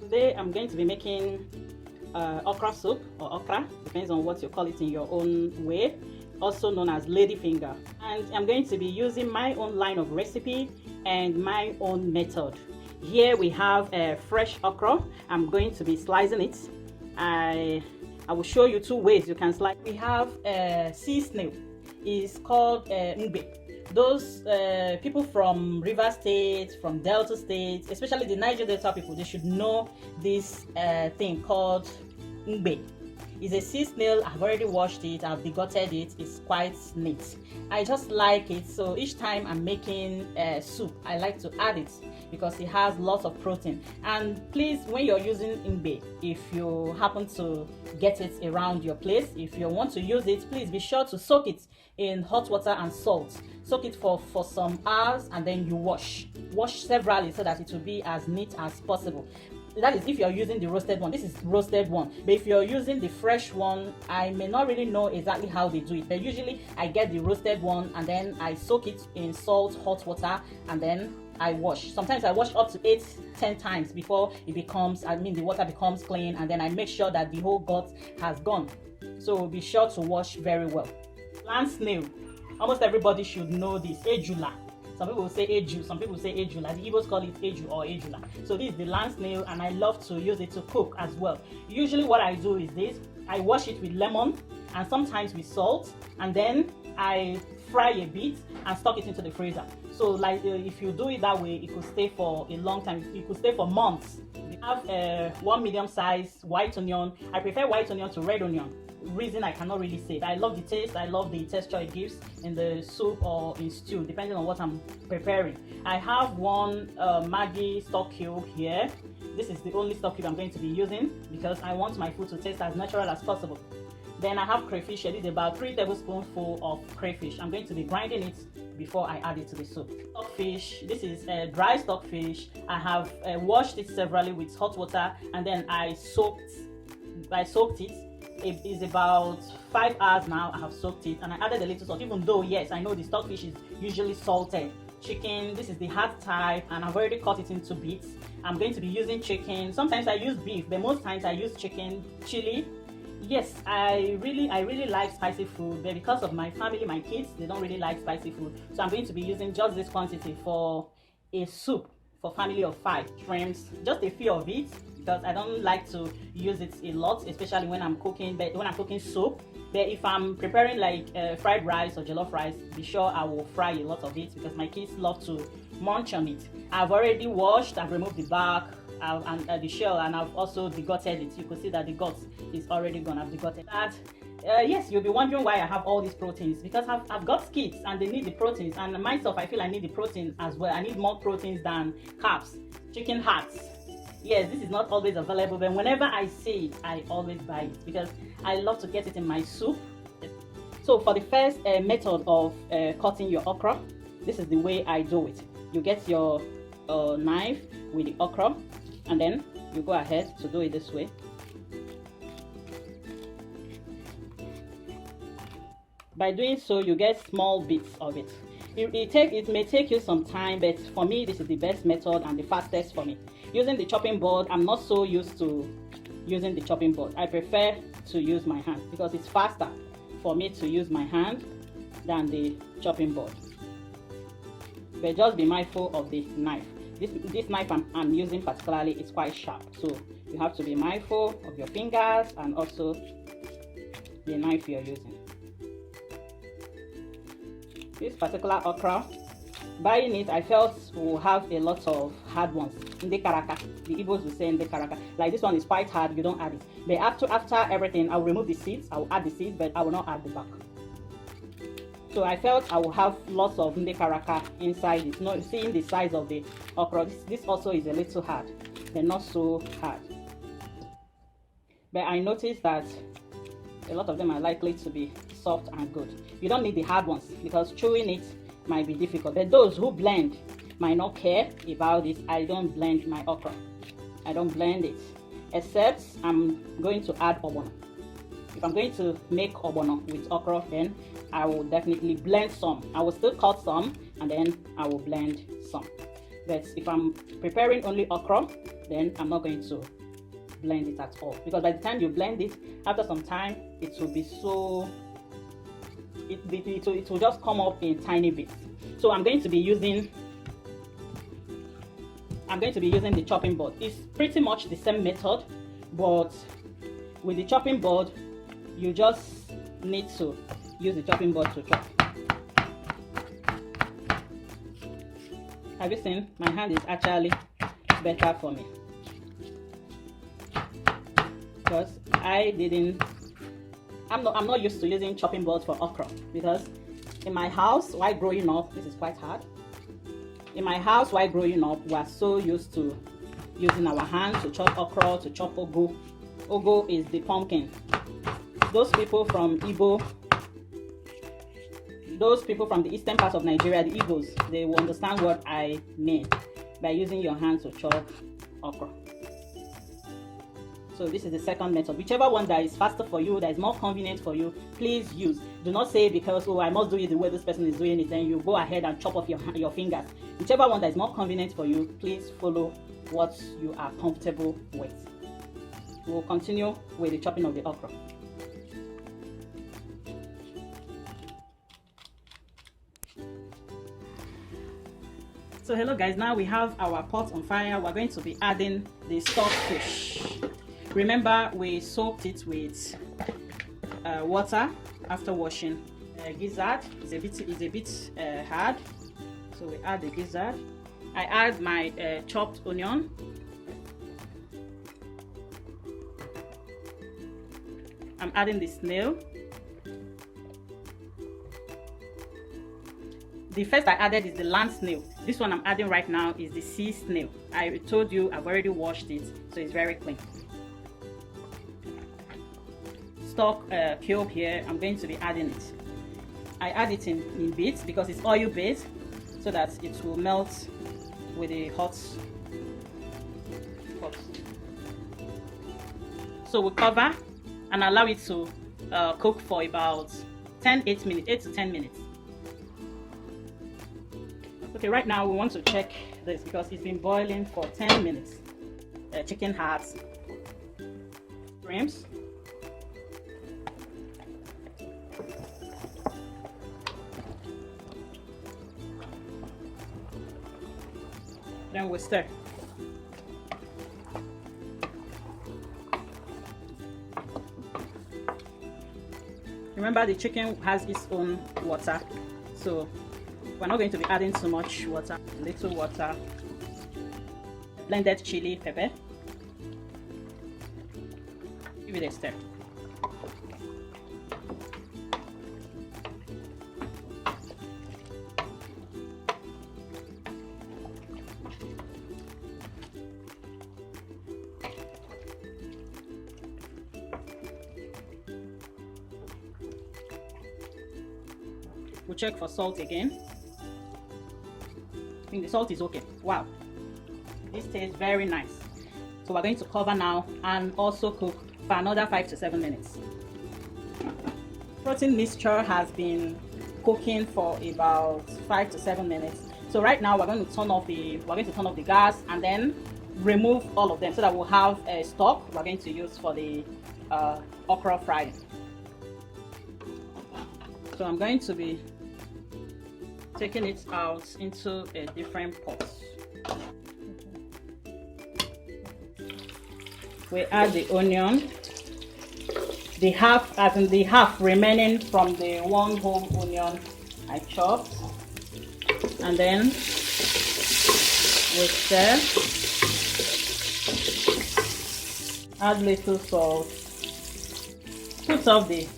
Today I'm going to be making okra soup or okra, depends on what you call it in your own way, also known as ladyfinger. And I'm going to be using my own line of recipe and my own method. Here we have fresh okra. I'm going to be slicing it. I will show you two ways you can slice. We have sea snail. It's called mgbe. Those people from River State, from Delta State, especially the Niger Delta people, they should know this thing called mgbe. It's a sea snail. I've already washed it, I've degutted it. It's quite neat. I just like it, so each time I'm making soup, I like to add it because it has lots of protein. And please, when you're using mgbe, if you happen to get it around your place, if you want to use it, please be sure to soak it in hot water and salt. Soak it for some hours, and then you wash severally so that it will be as neat as possible. That is if you're using the roasted one. This is roasted one, but if you're using the fresh one, I may not really know exactly how they do it, but usually I get the roasted one and then I soak it in salt, hot water, and then I wash. Sometimes I wash up to 8-10 times before it becomes, the water becomes clean, and then I make sure that the whole gut has gone. So be sure to wash very well. Land snail, almost everybody should know this. Ejula. Some people will say eju, some people say ejula. The Igbos call it eju or ejula. So this is the land snail, and I love to use it to cook as well. Usually what I do is this: I wash it with lemon and sometimes with salt, and then I fry a bit and stock it into the freezer. So like if you do it that way, it could stay for a long time. It could stay for months. We have one medium-sized white onion. I prefer white onion to red onion. Reason I cannot really say. I love the taste, I love the texture it gives in the soup or in stew, depending on what I'm preparing. I have one Maggi stock cube here. This is the only stock cube I'm going to be using because I want my food to taste as natural as possible. Then I have crayfish. This is about 3 tablespoonfuls of crayfish. I'm going to be grinding it before I add it to the soup. Stockfish. This is dry stockfish. I have washed it severally with hot water, and then I soaked it. It is about 5 hours now. I have soaked it and I added a little salt, even though yes, I know the stockfish is usually salted. Chicken, this is the hard type, and I've already cut it into bits. I'm going to be using chicken. Sometimes I use beef, but most times I use chicken. Chilli. Yes, I really like spicy food, but because of my family, my kids, they don't really like spicy food. So I'm going to be using just this quantity for a soup for family of 5. Shrimps, just a few of it, because I don't like to use it a lot, especially when I'm cooking. But when I'm cooking soup, but if I'm preparing like fried rice or jollof rice, be sure I will fry a lot of it because my kids love to munch on it. I've already washed, I've removed the back and the shell, and I've also degutted it. You can see that the gut is already gone. I've degutted that. Yes, you'll be wondering why I have all these proteins, because I've got kids and they need the proteins, and myself, I feel I need the protein as well. I need more proteins than carbs. Chicken hearts. Yes, this is not always available, but whenever I see it, I always buy it because I love to get it in my soup. So for the first method of cutting your okra, this is the way I do it. You get your knife with the okra, and then you go ahead to do it this way. By doing so, you get small bits of it. It may take you some time, but for me, this is the best method and the fastest for me. Using the chopping board, I'm not so used to using the chopping board. I prefer to use my hand because it's faster for me to use my hand than the chopping board. But just be mindful of the knife. This knife I'm using particularly is quite sharp, so you have to be mindful of your fingers and also the knife you're using. This particular okra, buying it, I felt will have a lot of hard ones. The Igbos will say like this one is quite hard, you don't add it. But after everything, I'll remove the seeds, I'll add the seeds, but I will not add the back. So I felt I will have lots of ndekaraka inside it. Not seeing the size of the okra, this also is a little hard, but not so hard. But I noticed that a lot of them are likely to be soft and good. You don't need the hard ones because chewing it might be difficult. But those who blend might not care about it. I don't blend my okra. I don't blend it, except I'm going to add ogbono. If I'm going to make ogbono with okra, then I will definitely blend some. I will still cut some and then I will blend some. But if I'm preparing only okra, then I'm not going to blend it at all, because by the time you blend it, after some time, it will be so it will just come up in tiny bits. So I'm going to be using the chopping board. It's pretty much the same method, but with the chopping board, you just need to use the chopping board to chop. Have you seen? My hand is actually better for me, because I'm not used to using chopping boards for okra, because in my house while growing up, this is quite hard. In my house while growing up, we are so used to using our hands to chop okra, to chop ugu. Ugu is the pumpkin. Those people from Igbo, those people from the eastern part of Nigeria, the Igbos, they will understand what I mean by using your hands to chop okra. So this is the second method. Whichever one that is faster for you, that is more convenient for you, please use. Do not say because, oh, I must do it the way this person is doing it, then you go ahead and chop off your fingers. Whichever one that is more convenient for you, please follow what you are comfortable with. We'll continue with the chopping of the okra. So hello guys, now we have our pot on fire. We're going to be adding the stock fish. Remember, we soaked it with water after washing. Gizzard is a bit hard, so we add the gizzard. I add my chopped onion. I'm adding the snail. The first I added is the land snail. This one I'm adding right now is the sea snail. I told you I've already washed it, so it's very clean. Stock cube here, I'm going to be adding it. I add it in bits because it's oil based, so that it will melt with the hot. So we cover and allow it to cook for about 8 to 10 minutes. Okay, right now we want to check this because it's been boiling for 10 minutes. Chicken hearts, shrimps, then we stir. Remember, the chicken has its own water, so we're not going to be adding too much water. Little water, blended chili pepper. Give it a stir. We'll check for salt again. I think the salt is okay. Wow, this tastes very nice. So we're going to cover now and also cook for another 5 to 7 minutes. Protein mixture has been cooking for about 5 to 7 minutes. So right now we're going to turn off the gas and then remove all of them so that we'll have a stock we're going to use for the okra frying. So I'm going to be taking it out into a different pot. We add the onion, the half remaining from the one whole onion I chopped, and then we stir. Add little salt, put off the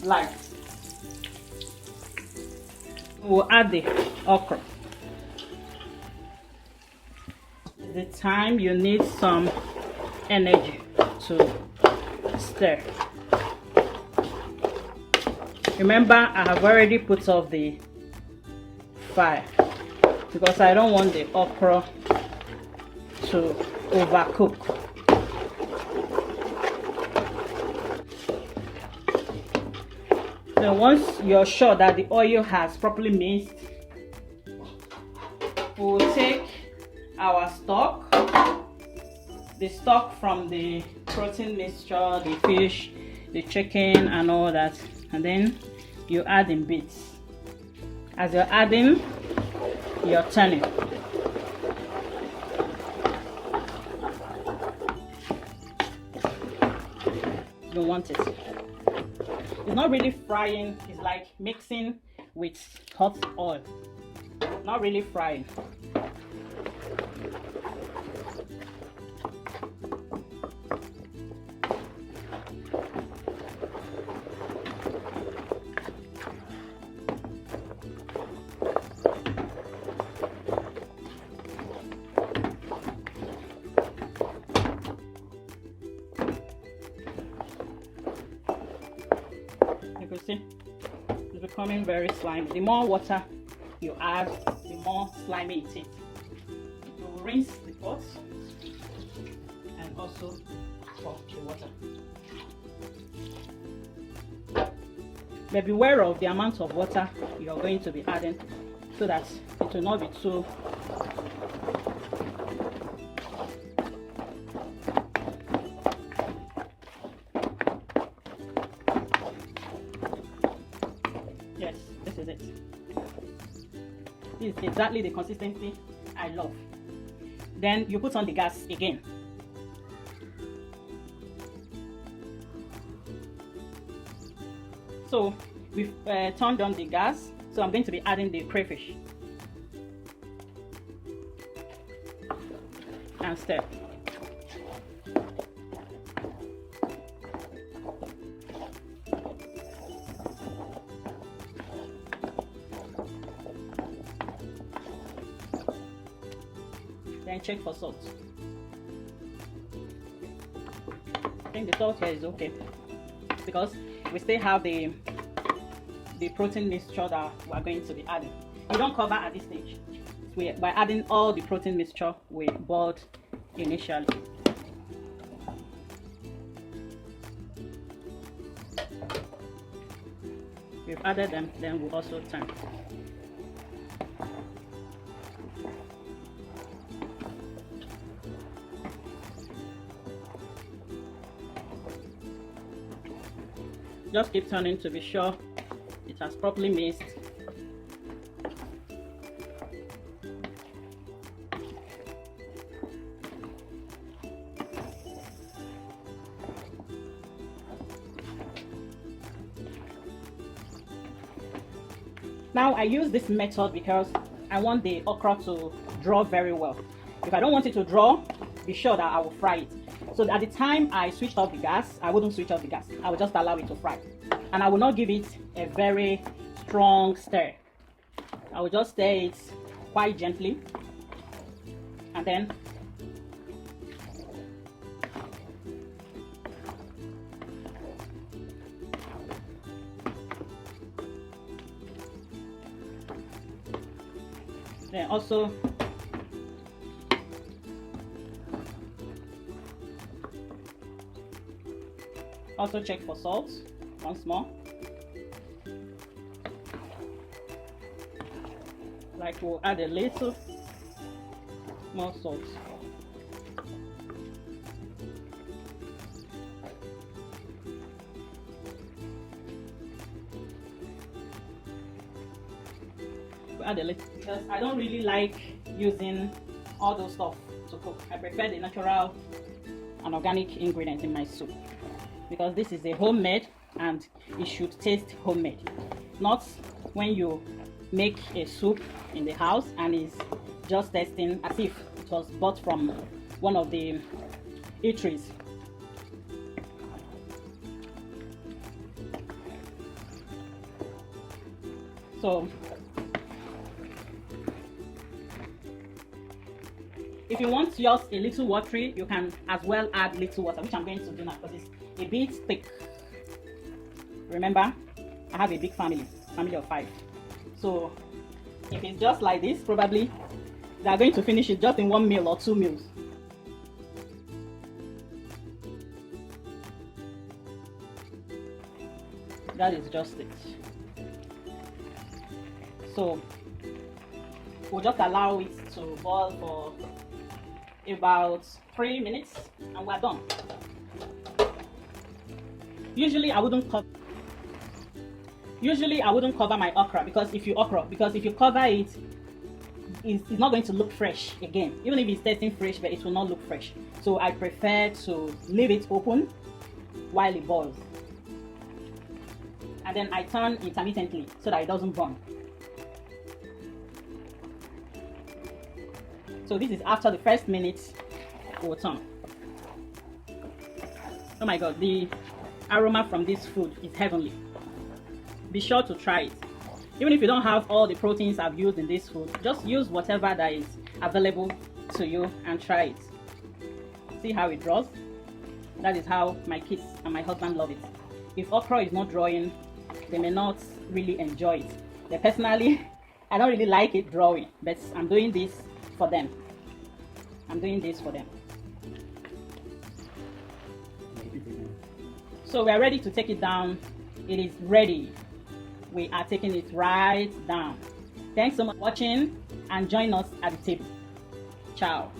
light. We'll add the okra. The time you need some energy to stir. Remember, I have already put off the fire because I don't want the okra to overcook. Then once you're sure that the oil has properly mixed, we'll take our stock, the stock from the protein mixture, the fish, the chicken and all that, and then you add in bits. As you're adding, you're turning. You want it. It's not really frying, it's like mixing with hot oil. Not really frying. You can see it's becoming very slimy. The more water you add, the more slimy it is. You will rinse the pot and also pour the water. But beware of the amount of water you are going to be adding so that it will not be too yes, this is it. This is exactly the consistency I love. Then you put on the gas again. So we've turned on the gas, so I'm going to be adding the crayfish and stir. Then check for salt. I think the salt here is okay because we still have the protein mixture that we are going to be adding. We don't cover at this stage. By adding all the protein mixture we boiled initially. We've added them, then we'll also turn. Just keep turning to be sure it has properly mixed. Now I use this method because I want the okra to draw very well. If I don't want it to draw, be sure that I will fry it. So at the time I switched off the gas, I wouldn't switch off the gas. I will just allow it to fry. And I will not give it a very strong stir. I will just stir it quite gently. And then also check for salt once more. Like we'll add a little more salt. We'll add a little because I don't really like using all those stuff to cook. I prefer the natural and organic ingredients in my soup, because this is a homemade and it should taste homemade, not when you make a soup in the house and it's just tasting as if it was bought from one of the eateries. So if you want yours a little watery, you can as well add little water, which I'm going to do now because it's a bit thick. Remember, I have a big family of 5. So if it's just like this, probably they are going to finish it just in 1 meal or 2 meals. That is just it. So we'll just allow it to boil for about 3 minutes and we're done. Usually I wouldn't cover my okra because if you cover it, it's not going to look fresh again. Even if it's tasting fresh, but it will not look fresh. So I prefer to leave it open while it boils. And then I turn intermittently so that it doesn't burn. So this is after the first minute, we'll turn. Oh my god, the aroma from this food is heavenly. Be sure to try it. Even if you don't have all the proteins I've used in this food, just use whatever that is available to you and try it. See how it draws? That is how my kids and my husband love it. If okra is not drawing, they may not really enjoy it. But personally, I don't really like it drawing, but I'm doing this for them. So we are ready to take it down. It is ready. We are taking it right down. Thanks so much for watching and join us at the table. Ciao.